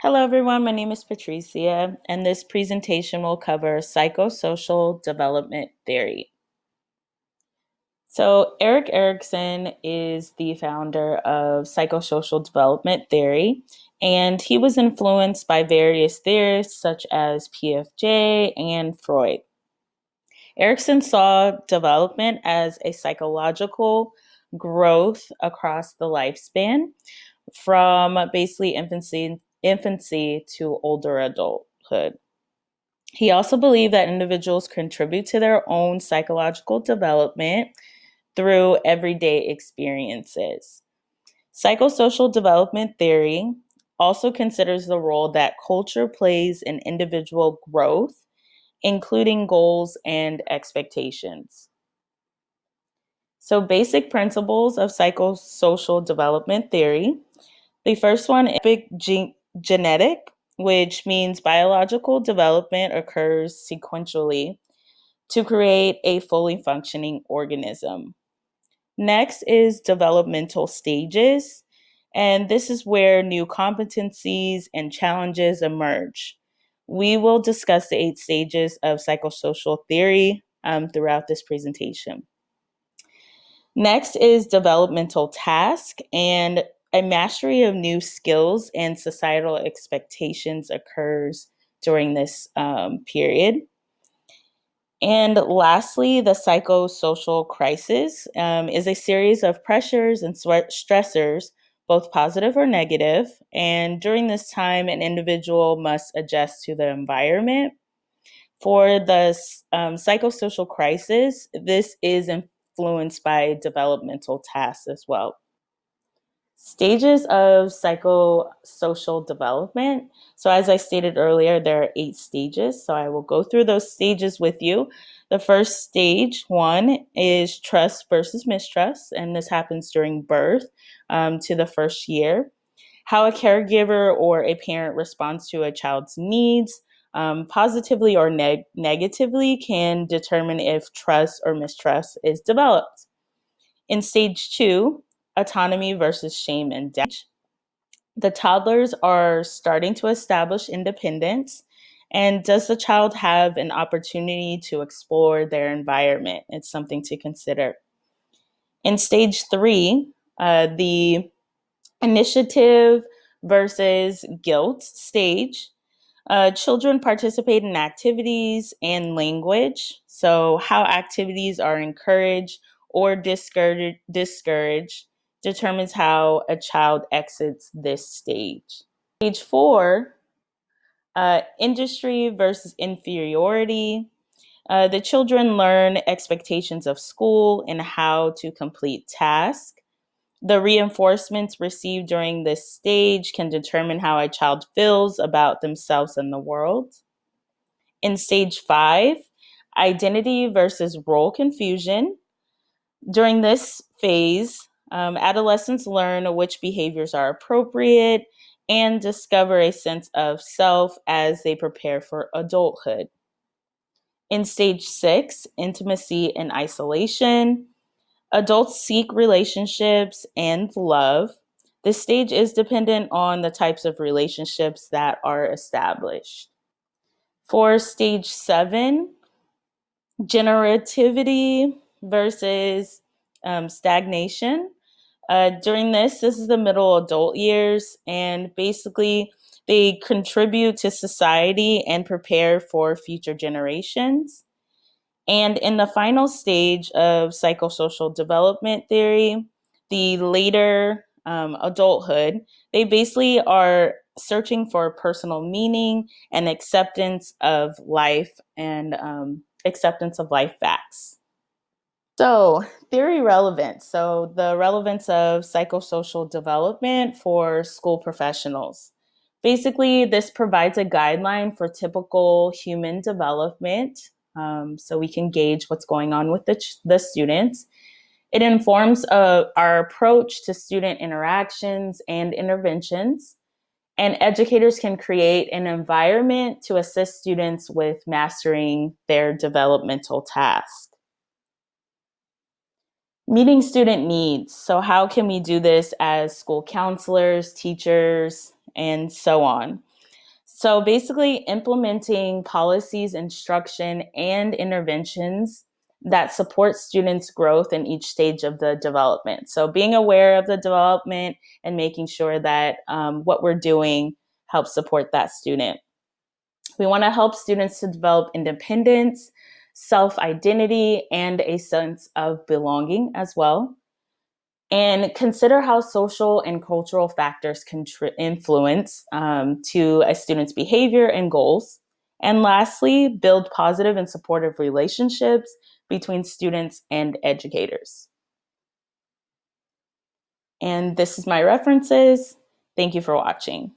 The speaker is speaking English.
Hello, everyone. My name is Patricia, and this presentation will cover psychosocial development theory. So, Eric Erikson is the founder of psychosocial development theory, and he was influenced by various theorists such as PFJ and Freud. Erikson saw development as a psychological growth across the lifespan from basically infancy to older adulthood. He also believed that individuals contribute to their own psychological development through everyday experiences. Psychosocial development theory also considers the role that culture plays in individual growth, including goals and expectations. So, basic principles of psychosocial development theory. The first one is genetic, which means biological development occurs sequentially to create a fully functioning organism. Next is developmental stages, and this is where new competencies and challenges emerge. We will discuss the 8 stages of psychosocial theory throughout this presentation. Next is developmental task, and a mastery of new skills and societal expectations occurs during this period. And lastly, the psychosocial crisis is a series of pressures and stressors, both positive or negative. And during this time, an individual must adjust to the environment. For the psychosocial crisis, this is influenced by developmental tasks as well. Stages of psychosocial development. So, as I stated earlier, there are 8 stages. So, I will go through those stages with you. The first stage, one, is trust versus mistrust, and this happens during birth to the first year. How a caregiver or a parent responds to a child's needs, positively or negatively, can determine if trust or mistrust is developed. In stage 2, autonomy versus shame and doubt. The toddlers are starting to establish independence. And does the child have an opportunity to explore their environment? It's something to consider. In stage 3, the initiative versus guilt stage. Children participate in activities and language. So, how activities are encouraged or discouraged determines how a child exits this stage. Stage 4, industry versus inferiority. The children learn expectations of school and how to complete tasks. The reinforcements received during this stage can determine how a child feels about themselves and the world. In stage 5, identity versus role confusion. During this phase, adolescents learn which behaviors are appropriate and discover a sense of self as they prepare for adulthood. In stage 6, intimacy and isolation. Adults seek relationships and love. This stage is dependent on the types of relationships that are established. For stage 7, generativity versus stagnation. During this is the middle adult years, and basically they contribute to society and prepare for future generations. And in the final stage of psychosocial development theory, the later adulthood, they basically are searching for personal meaning and acceptance of life and acceptance of life facts. So, theory relevance. So, the relevance of psychosocial development for school professionals. Basically, this provides a guideline for typical human development so we can gauge what's going on with the students. It informs our approach to student interactions and interventions, and educators can create an environment to assist students with mastering their developmental tasks. Meeting student needs. So, how can we do this as school counselors, teachers, and so on? So basically, implementing policies, instruction, and interventions that support students' growth in each stage of the development. So being aware of the development and making sure that what we're doing helps support that student. We want to help students to develop independence, self-identity, and a sense of belonging as well. And consider how social and cultural factors can influence to a student's behavior and goals. And lastly, build positive and supportive relationships between students and educators. And this is my references. Thank you for watching.